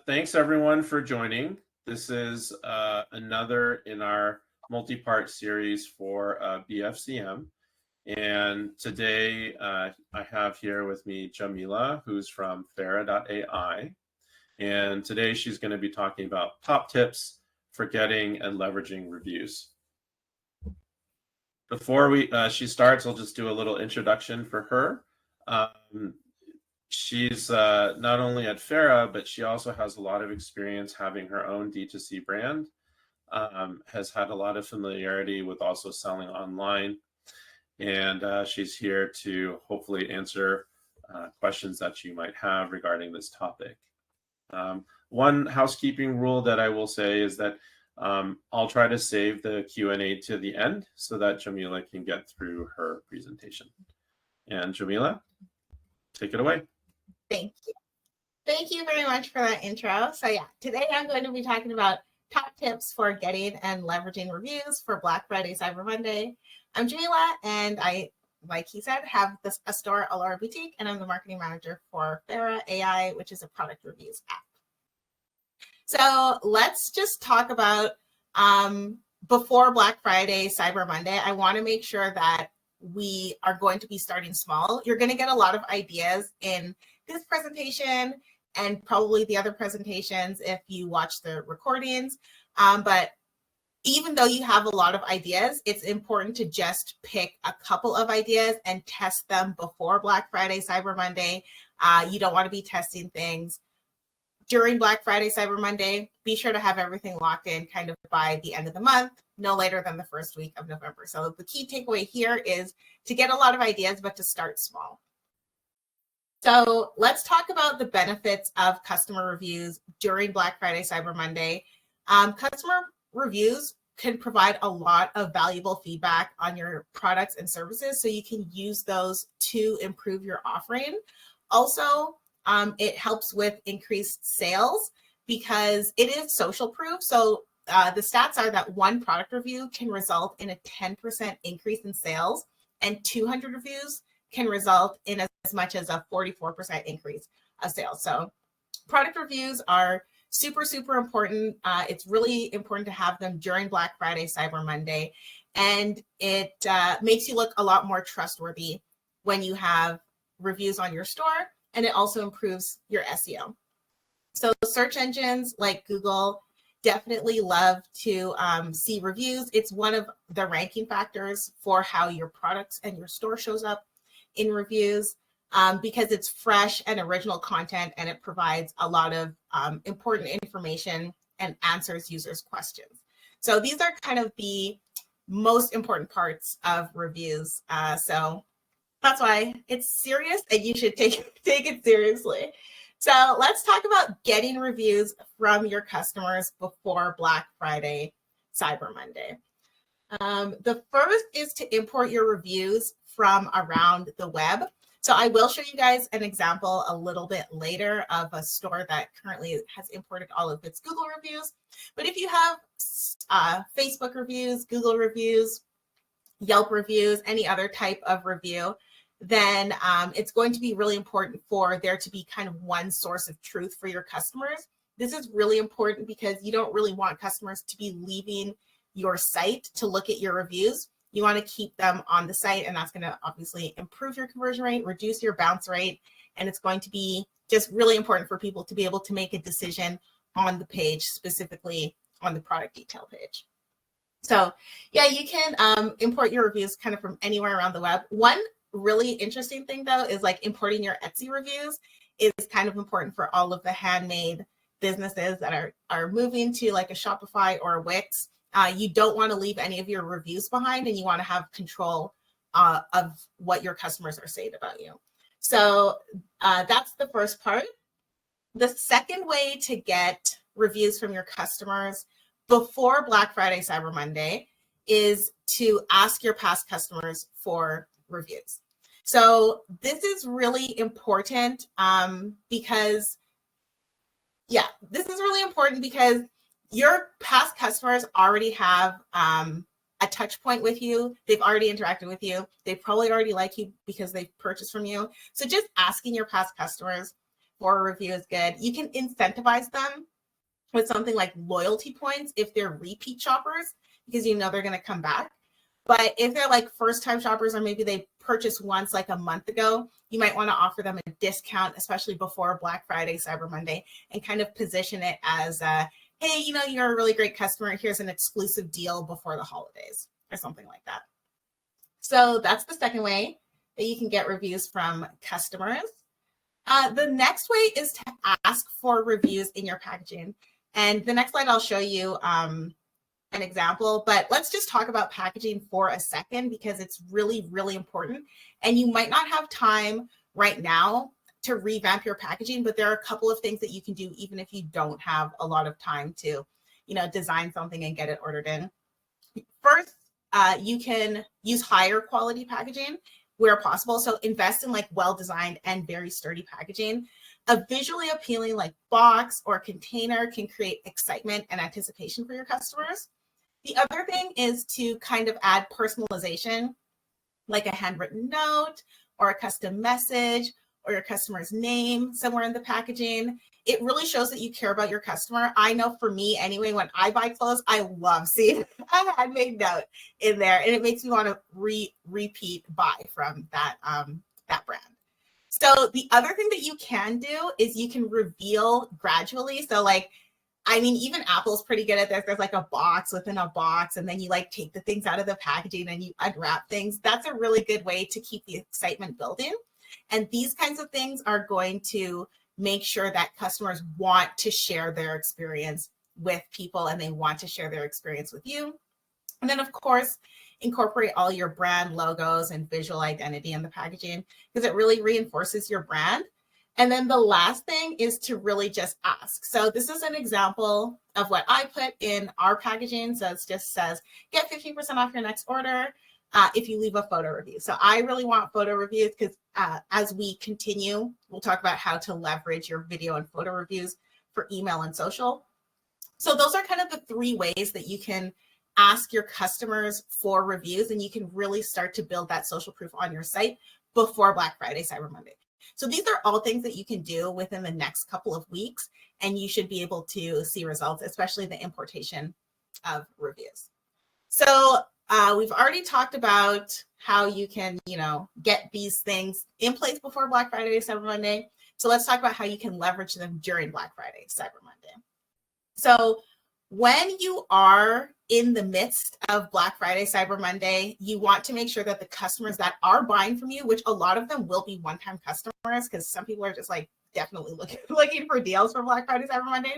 Thanks everyone for joining. This is another in our multi-part series for BFCM. And today I have here with me Jameela, who's from Fera.ai. And today she's going to be talking about top tips for getting and leveraging reviews. Before she starts, I'll just do a little introduction for her. She's not only at Fera, but she also has a lot of experience having her own D2C brand, has had a lot of familiarity with also selling online, and she's here to hopefully answer questions that you might have regarding this topic. One housekeeping rule that I will say is that I'll try to save the Q&A to the end so that Jameela can get through her presentation. And Jameela, take it away. Thank you. Thank you very much for that intro. So yeah, today I'm going to be talking about top tips for getting and leveraging reviews for Black Friday, Cyber Monday. I'm Jameela, and I, like he said, have a store, Allura Boutique, and I'm the marketing manager for Fera AI, which is a product reviews app. So let's just talk about before Black Friday, Cyber Monday. I want to make sure that we are going to be starting small. You're going to get a lot of ideas in this presentation and probably the other presentations if you watch the recordings. But even though you have a lot of ideas, it's important to just pick a couple of ideas and test them before Black Friday, Cyber Monday. You don't want to be testing things during Black Friday, Cyber Monday. Be sure to have everything locked in kind of by the end of the month, no later than the first week of November. So the key takeaway here is to get a lot of ideas, but to start small. So let's talk about the benefits of customer reviews during Black Friday, Cyber Monday. Customer reviews can provide a lot of valuable feedback on your products and services, so you can use those to improve your offering. Also, it helps with increased sales because it is social proof. So the stats are that one product review can result in a 10% increase in sales, and 200 reviews can result in as much as a 44% increase of sales. So product reviews are super, super important. It's really important to have them during Black Friday, Cyber Monday, and it makes you look a lot more trustworthy when you have reviews on your store, and it also improves your SEO. So search engines like Google definitely love to see reviews. It's one of the ranking factors for how your products and your store shows up in reviews because it's fresh and original content, and it provides a lot of important information and answers users' questions. So these are kind of the most important parts of reviews. So that's why it's serious, and you should take it seriously. So let's talk about getting reviews from your customers before Black Friday, Cyber Monday. The first is to import your reviews from around the web. So I will show you guys an example a little bit later of a store that currently has imported all of its Google reviews. But if you have Facebook reviews, Google reviews, Yelp reviews, any other type of review, then it's going to be really important for there to be kind of one source of truth for your customers. This is really important because you don't really want customers to be leaving your site to look at your reviews. You want to keep them on the site, and that's going to obviously improve your conversion rate, reduce your bounce rate, and it's going to be just really important for people to be able to make a decision on the page, specifically on the product detail page. So yeah, you can import your reviews kind of from anywhere around the web. One really interesting thing though is like importing your Etsy reviews is kind of important for all of the handmade businesses that are moving to like a Shopify or a Wix. You don't want to leave any of your reviews behind, and you want to have control of what your customers are saying about you. So that's the first part. The second way to get reviews from your customers before Black Friday, Cyber Monday is to ask your past customers for reviews. So this is really important because your past customers already have a touch point with you. They've already interacted with you. They probably already like you because they've purchased from you. So just asking your past customers for a review is good. You can incentivize them with something like loyalty points if they're repeat shoppers, because you know they're going to come back. But if they're like first-time shoppers, or maybe they purchased once like a month ago, you might want to offer them a discount, especially before Black Friday, Cyber Monday, and kind of position it as, hey, you know, you're a really great customer. Here's an exclusive deal before the holidays or something like that. So that's the second way that you can get reviews from customers. The next way is to ask for reviews in your packaging. And the next slide, I'll show you an example, but let's just talk about packaging for a second, because it's really, really important. And you might not have time right now to revamp your packaging, but there are a couple of things that you can do even if you don't have a lot of time to, you know, design something and get it ordered in. First, you can use higher quality packaging where possible. So invest in like well-designed and very sturdy packaging. A visually appealing like box or container can create excitement and anticipation for your customers. The other thing is to kind of add personalization, like a handwritten note or a custom message or your customer's name somewhere in the packaging. It really shows that you care about your customer. I know for me anyway, when I buy clothes, I love seeing a handmade note in there, and it makes me want to repeat buy from that brand. So the other thing that you can do is you can reveal gradually. So like, I mean, even Apple's pretty good at this. There's like a box within a box, and then you like take the things out of the packaging and you unwrap things. That's a really good way to keep the excitement building. And these kinds of things are going to make sure that customers want to share their experience with people, and they want to share their experience with you. And then of course, incorporate all your brand logos and visual identity in the packaging, because it really reinforces your brand. And then the last thing is to really just ask. So this is an example of what I put in our packaging. So it just says, get 15% off your next order if you leave a photo review. So I really want photo reviews, because as we continue, we'll talk about how to leverage your video and photo reviews for email and social. So those are kind of the three ways that you can ask your customers for reviews, and you can really start to build that social proof on your site before Black Friday, Cyber Monday. So these are all things that you can do within the next couple of weeks, and you should be able to see results, especially the importation of reviews. So we've already talked about how you can, you know, get these things in place before Black Friday, Cyber Monday. So let's talk about how you can leverage them during Black Friday, Cyber Monday. So when you are in the midst of Black Friday, Cyber Monday, you want to make sure that the customers that are buying from you, which a lot of them will be one-time customers, because some people are just like definitely looking for deals for Black Friday, Cyber Monday,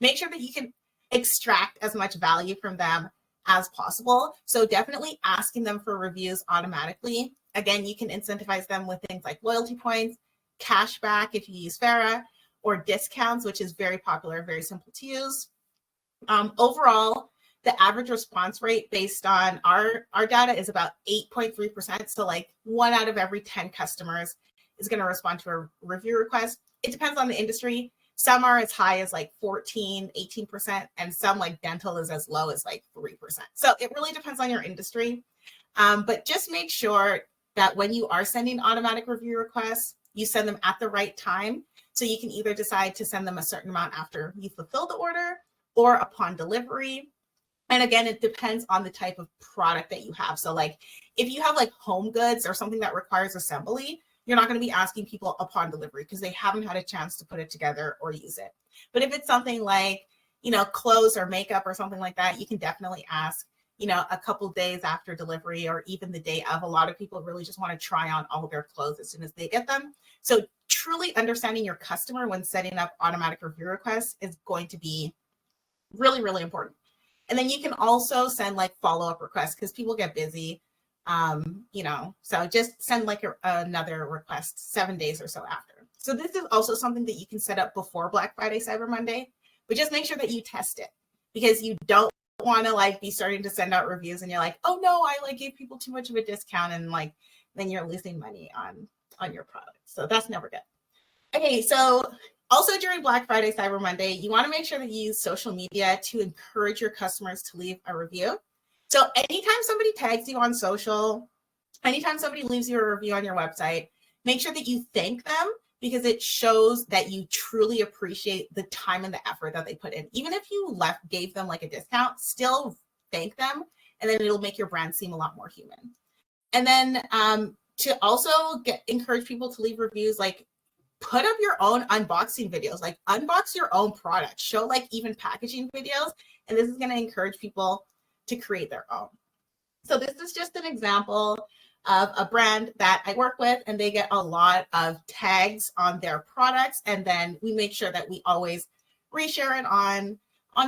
make sure that you can extract as much value from them as possible. So definitely asking them for reviews automatically. Again, you can incentivize them with things like loyalty points, cash back if you use Fera, or discounts, which is very popular, very simple to use. Overall, the average response rate based on our data is about 8.3%. So like 1 out of every 10 customers is going to respond to a review request. It depends on the industry. Some are as high as like 14, 18%, and some like dental is as low as like 3%. So it really depends on your industry. But just make sure that when you are sending automatic review requests, you send them at the right time. So you can either decide to send them a certain amount after you fulfill the order or upon delivery. And again, it depends on the type of product that you have. So like if you have like home goods or something that requires assembly, you're not going to be asking people upon delivery because they haven't had a chance to put it together or use it. But if it's something like, you know, clothes or makeup or something like that, you can definitely ask, you know, a couple days after delivery or even the day of. A lot of people really just want to try on all of their clothes as soon as they get them. So truly understanding your customer when setting up automatic review requests is going to be really, really important. And then you can also send like follow-up requests because people get busy, you know, so just send like another request 7 days or so after. So this is also something that you can set up before Black Friday, Cyber Monday, but just make sure that you test it because you don't want to like be starting to send out reviews and you're like, oh no, I like gave people too much of a discount and like then you're losing money on your product. So that's never good. Okay, so also during Black Friday, Cyber Monday, you want to make sure that you use social media to encourage your customers to leave a review. So anytime somebody tags you on social, anytime somebody leaves you a review on your website, make sure that you thank them because it shows that you truly appreciate the time and the effort that they put in. Even if you gave them like a discount, still thank them, and then it'll make your brand seem a lot more human. And then to also encourage people to leave reviews, like put up your own unboxing videos, like unbox your own product, show like even packaging videos, and this is going to encourage people to create their own. So this is just an example of a brand that I work with, and they get a lot of tags on their products, and then we make sure that we always reshare it on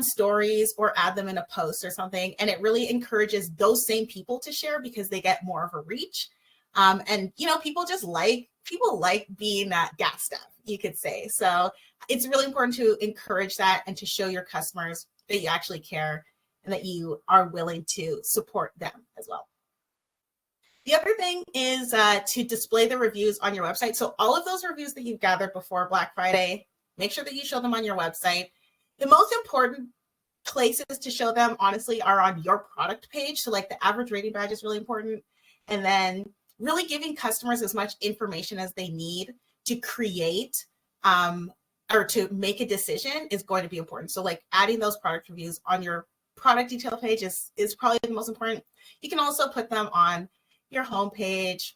stories or add them in a post or something, and it really encourages those same people to share because they get more of a reach. And you know, people like being gassed up, you could say. So it's really important to encourage that and to show your customers that you actually care and that you are willing to support them as well. The other thing is to display the reviews on your website. So all of those reviews that you've gathered before Black Friday, make sure that you show them on your website. The most important places to show them, honestly, are on your product page. So like the average rating badge is really important. And then really giving customers as much information as they need to create or to make a decision is going to be important. So like adding those product reviews on your product detail page is probably the most important. You can also put them on your homepage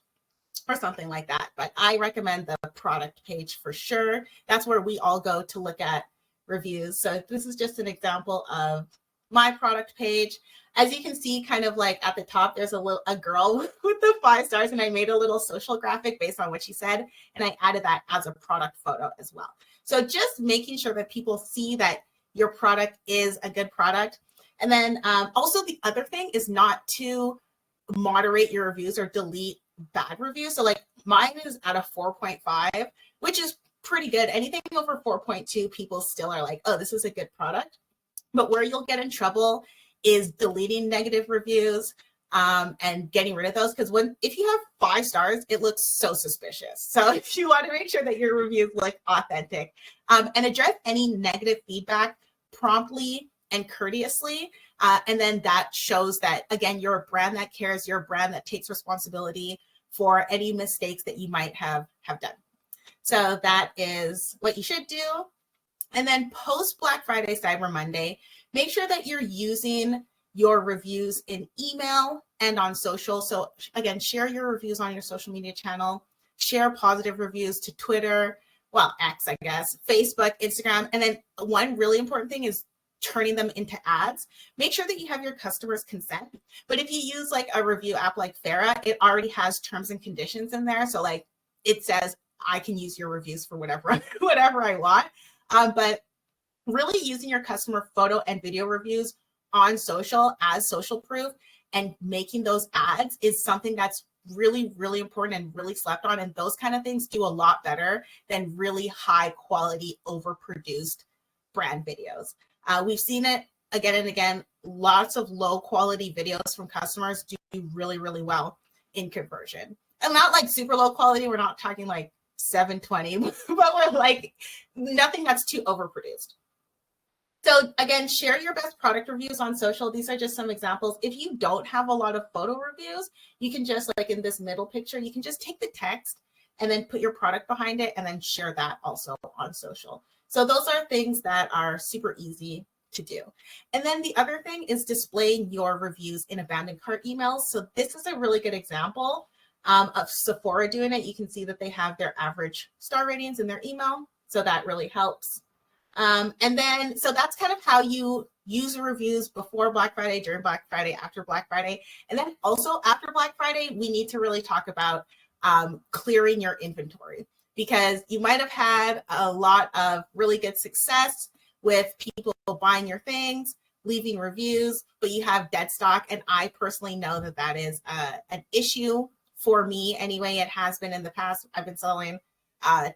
or something like that, but I recommend the product page for sure. That's where we all go to look at reviews. So this is just an example of my product page. As you can see, kind of like at the top, there's a girl with the 5 stars, and I made a little social graphic based on what she said, and I added that as a product photo as well. So just making sure that people see that your product is a good product. And then also the other thing is not to moderate your reviews or delete bad reviews. So like mine is at a 4.5, which is pretty good. Anything over 4.2, people still are like, oh, this is a good product. But where you'll get in trouble is deleting negative reviews and getting rid of those, because if you have 5 stars, it looks so suspicious. So if you want to make sure that your reviews look authentic and address any negative feedback promptly and courteously, and then that shows that, again, you're a brand that cares, you're a brand that takes responsibility for any mistakes that you might have done. So that is what you should do. And then post Black Friday, Cyber Monday, make sure that you're using your reviews in email and on social. So again, share your reviews on your social media channel, share positive reviews to Twitter, well, X, I guess, Facebook, Instagram. And then one really important thing is turning them into ads. Make sure that you have your customers' consent. But if you use like a review app like Fera, it already has terms and conditions in there. So like it says, I can use your reviews for whatever I want. But really using your customer photo and video reviews on social as social proof and making those ads is something that's really, really important and really slept on. And those kind of things do a lot better than really high quality, overproduced brand videos. We've seen it again and again. Lots of low quality videos from customers do really, really well in conversion. And not like super low quality. We're not talking like 720, but we're like nothing that's too overproduced. So again, share your best product reviews on social. These are just some examples. If you don't have a lot of photo reviews, you can just, like in this middle picture, you can just take the text and then put your product behind it and then share that also on social. So those are things that are super easy to do. And then the other thing is displaying your reviews in abandoned cart emails. So this is a really good example of Sephora doing it. You can see that they have their average star ratings in their email. So that really helps. And then, so that's kind of how you use reviews before Black Friday, during Black Friday, after Black Friday. And then also after Black Friday, we need to really talk about clearing your inventory, because you might have had a lot of really good success with people buying your things, leaving reviews, but you have dead stock. And I personally know that that is an issue for me anyway. It has been in the past. I've been selling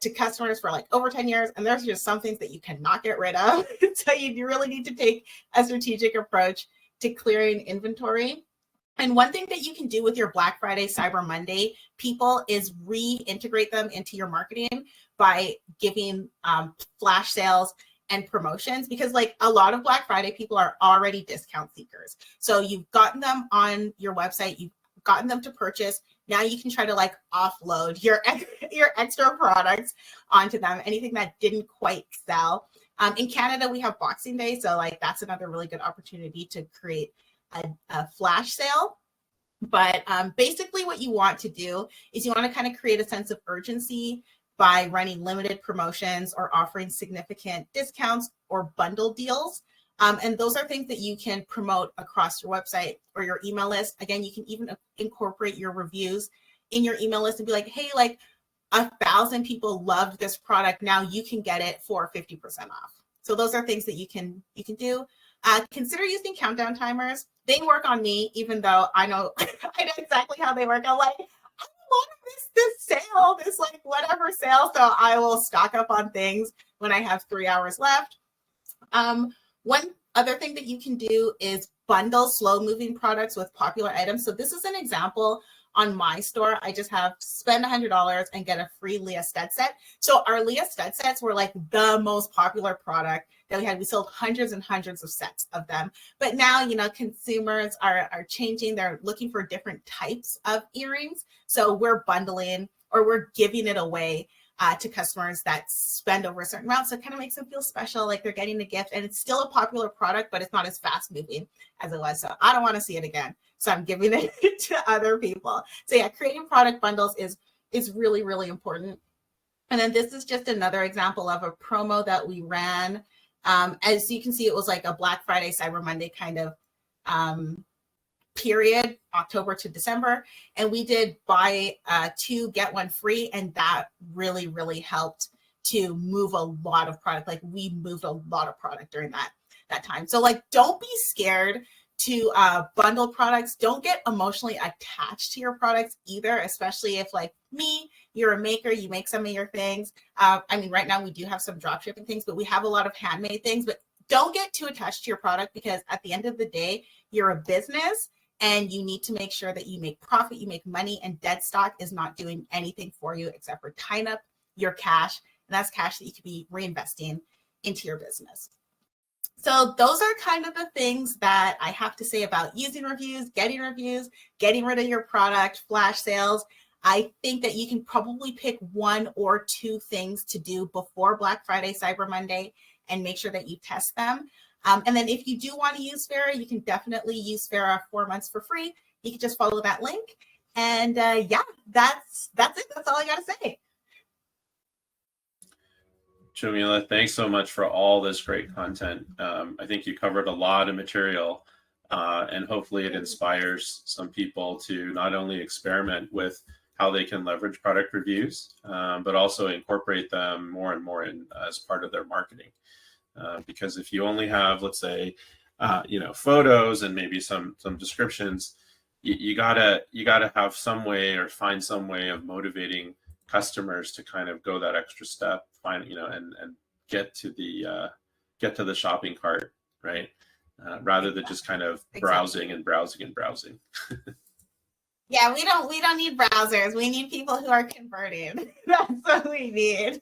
to customers for like over 10 years, and there's just some things that you cannot get rid of. So you really need to take a strategic approach to clearing inventory. And one thing that you can do with your Black Friday, Cyber Monday people is reintegrate them into your marketing by giving flash sales and promotions, because like a lot of Black Friday people are already discount seekers. So you've gotten them on your website, you've gotten them to purchase, Now you can try to like offload your extra products onto them, anything that didn't quite sell. In Canada, we have Boxing Day, so like that's another really good opportunity to create a flash sale. But basically what you want to do is you want to kind of create a sense of urgency by running limited promotions or offering significant discounts or bundle deals. And those are things that you can promote across your website or your email list. Again, you can even incorporate your reviews in your email list and be like, hey, like 1,000 people loved this product. Now you can get it for 50% off. So those are things that you can do. Consider using countdown timers. They work on me, even though I know exactly how they work. I'm like, I want this sale, this like whatever sale. So I will stock up on things when I have 3 hours left. One other thing that you can do is bundle slow moving products with popular items. So this is an example on my store. I just have spend $100 and get a free Leah stud set. So our Leah stud sets were like the most popular product that we had. We sold hundreds and hundreds of sets of them. But now, you know, consumers are changing. They're looking for different types of earrings. So we're bundling or we're giving it away to customers that spend over a certain amount. So it kind of makes them feel special, like they're getting a gift. And it's still a popular product, but it's not as fast moving as it was. So I don't want to see it again. So I'm giving it to other people. So yeah, creating product bundles is really, really important. And then this is just another example of a promo that we ran. As you can see, it was like a Black Friday, Cyber Monday kind of period, October to December. And we did buy 2, get 1 free. And that really, really helped to move a lot of product. Like we moved a lot of product during that time. So like, don't be scared to bundle products. Don't get emotionally attached to your products either, especially if like me, you're a maker, you make some of your things. I mean, right now we do have some drop shipping things, but we have a lot of handmade things. But don't get too attached to your product, because at the end of the day, you're a business and you need to make sure that you make profit, you make money, and dead stock is not doing anything for you except for tying up your cash. And that's cash that you could be reinvesting into your business. So those are kind of the things that I have to say about using reviews, getting rid of your product, flash sales. I think that you can probably pick 1 or 2 things to do before Black Friday, Cyber Monday, and make sure that you test them. And then if you do want to use Fera, you can definitely use Fera 4 months for free. You can just follow that link. And yeah, that's it. That's all I got to say. Jameela, thanks so much for all this great content. I think you covered a lot of material, and hopefully it inspires some people to not only experiment with how they can leverage product reviews, but also incorporate them more and more as part of their marketing. Because if you only have, let's say, photos and maybe some descriptions, you gotta have some way or find some way of motivating customers to kind of go that extra step, find, and get to the shopping cart, right? Rather than just kind of browsing and browsing and browsing. Yeah, we don't need browsers. We need people who are converting. That's what we need.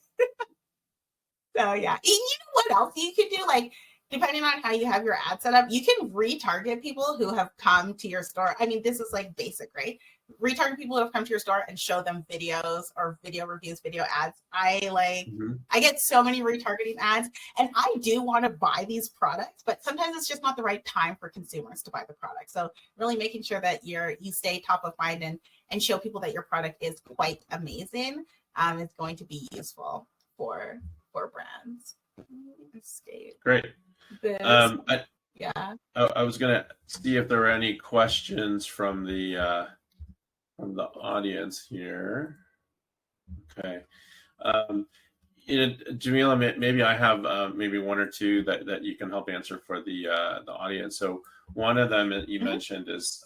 So yeah. And you know what else you could do? Like, depending on how you have your ad set up, you can retarget people who have come to your store. I mean, this is like basic, right? Retarget people who have come to your store and show them videos or video reviews, video ads. I get so many retargeting ads, and I do want to buy these products, but sometimes it's just not the right time for consumers to buy the product. So really making sure that you stay top of mind and show people that your product is quite amazing is going to be useful for brands. Great. Yeah. I was gonna see if there were any questions from the audience here. Okay. Jameela, maybe I have maybe 1 or 2 that you can help answer for the audience. So one of them that you mentioned is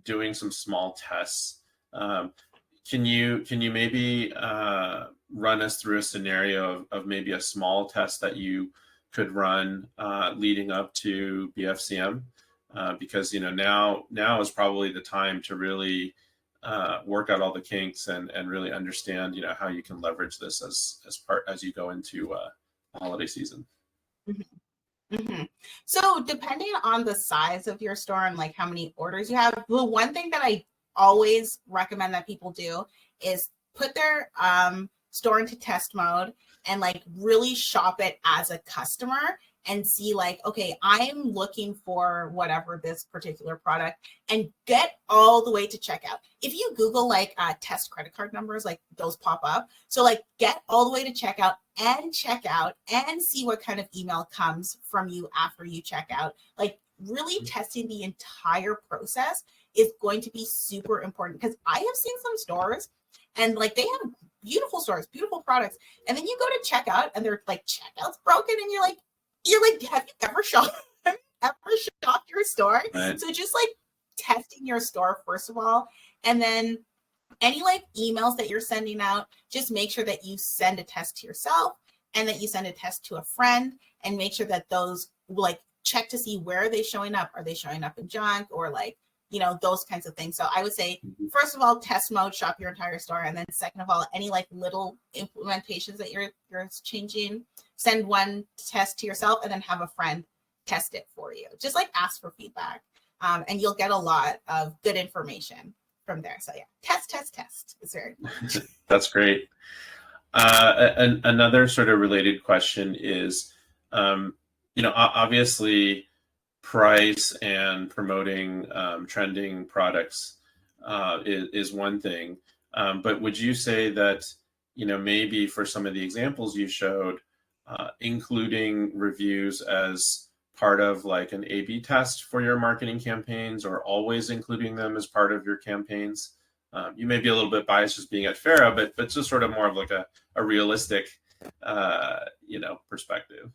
doing some small tests. Can you maybe run us through a scenario of maybe a small test that you could run leading up to BFCM? Because now is probably the time to really work out all the kinks and really understand how you can leverage this as you go into holiday season. So depending on the size of your store and like how many orders you have, well, one thing that I always recommend that people do is put their store into test mode and like really shop it as a customer and see like, okay, I'm looking for whatever this particular product, and get all the way to checkout. If you Google like test credit card numbers, like those pop up. So like get all the way to checkout and see what kind of email comes from you after you check out. Like really testing the entire process is going to be super important, because I have seen some stores and like they have beautiful stores, beautiful products, and then you go to checkout and they're like, checkout's broken, and you're like, have you ever shopped your store? Right. So just like testing your store first of all, and then any like emails that you're sending out, just make sure that you send a test to yourself and that you send a test to a friend, and make sure that those like check to see where are they showing up. Are they showing up in junk, or like, you know, those kinds of things. So I would say, first of all, test mode, shop your entire store. And then second of all, any like little implementations that you're changing, send one test to yourself and then have a friend test it for you. Just like ask for feedback, and you'll get a lot of good information from there. So yeah, test. It's very important. That's great. Another sort of related question is, obviously price and promoting trending products is one thing. But would you say that, maybe for some of the examples you showed, including reviews as part of like an A/B test for your marketing campaigns, or always including them as part of your campaigns? You may be a little bit biased just being at Fera, but just sort of more of like a realistic, perspective.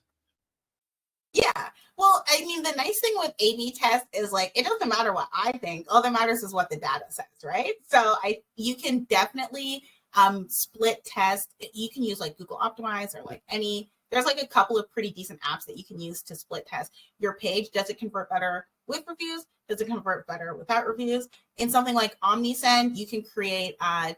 Yeah. Well, I mean, the nice thing with A/B test is like, it doesn't matter what I think. All that matters is what the data says, right? So you can definitely split test. You can use like Google Optimize or like there's like a couple of pretty decent apps that you can use to split test your page. Does it convert better with reviews? Does it convert better without reviews? In something like OmniSend, you can create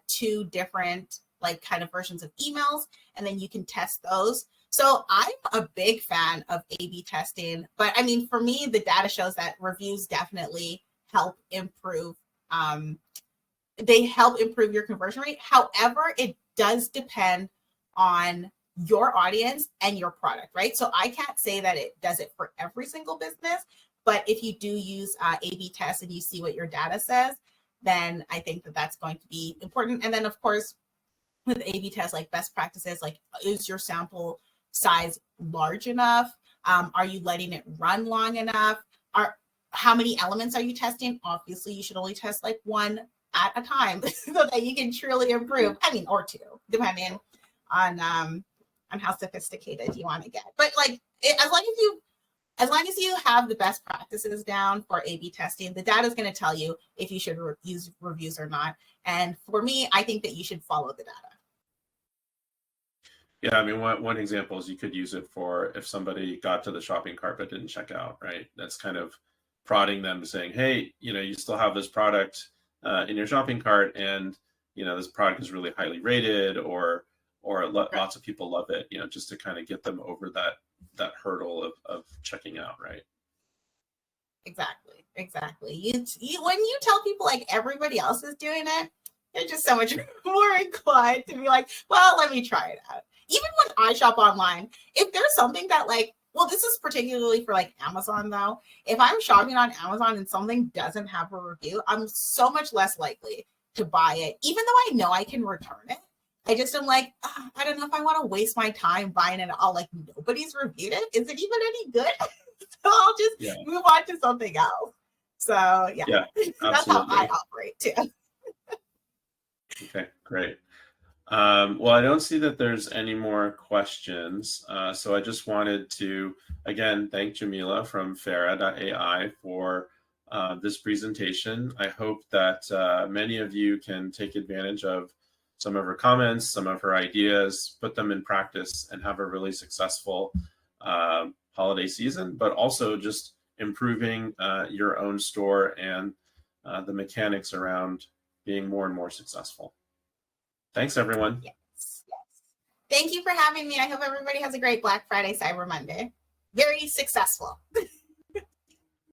2 different like kind of versions of emails, and then you can test those. So I'm a big fan of A/B testing, but I mean, for me, the data shows that reviews definitely help improve. They help improve your conversion rate. However, it does depend on your audience and your product, right? So I can't say that it does it for every single business, but if you do use A/B tests and you see what your data says, then I think that that's going to be important. And then of course, with A/B tests, like best practices, like is your sample size large enough? Are you letting it run long enough? How many elements are you testing? Obviously, you should only test like 1 at a time so that you can truly improve. I mean, or 2, depending on how sophisticated you want to get. But like, as long as you have the best practices down for A/B testing, the data is going to tell you if you should use reviews or not. And for me, I think that you should follow the data. Yeah, I mean, one example is you could use it for if somebody got to the shopping cart but didn't check out, right? That's kind of prodding them, saying, hey, you still have this product in your shopping cart, and this product is really highly rated, or lots of people love it, just to kind of get them over that hurdle of checking out, right? Exactly. When you tell people like everybody else is doing it, they're just so much more inclined to be like, well, let me try it out. Even when I shop online, if there's something that like, well, this is particularly for like Amazon though. If I'm shopping on Amazon and something doesn't have a review, I'm so much less likely to buy it, even though I know I can return it. I just am like, I don't know if I want to waste my time buying it all. Like, nobody's reviewed it. Is it even any good? So I'll just move on to something else. So yeah, that's how I operate too. Okay, great. Well, I don't see that there's any more questions. So I just wanted to, again, thank Jameela from Fera.ai for this presentation. I hope that many of you can take advantage of some of her comments, some of her ideas, put them in practice, and have a really successful holiday season, but also just improving your own store and the mechanics around being more and more successful. Thanks, everyone. Yes. Thank you for having me. I hope everybody has a great Black Friday, Cyber Monday. Very successful.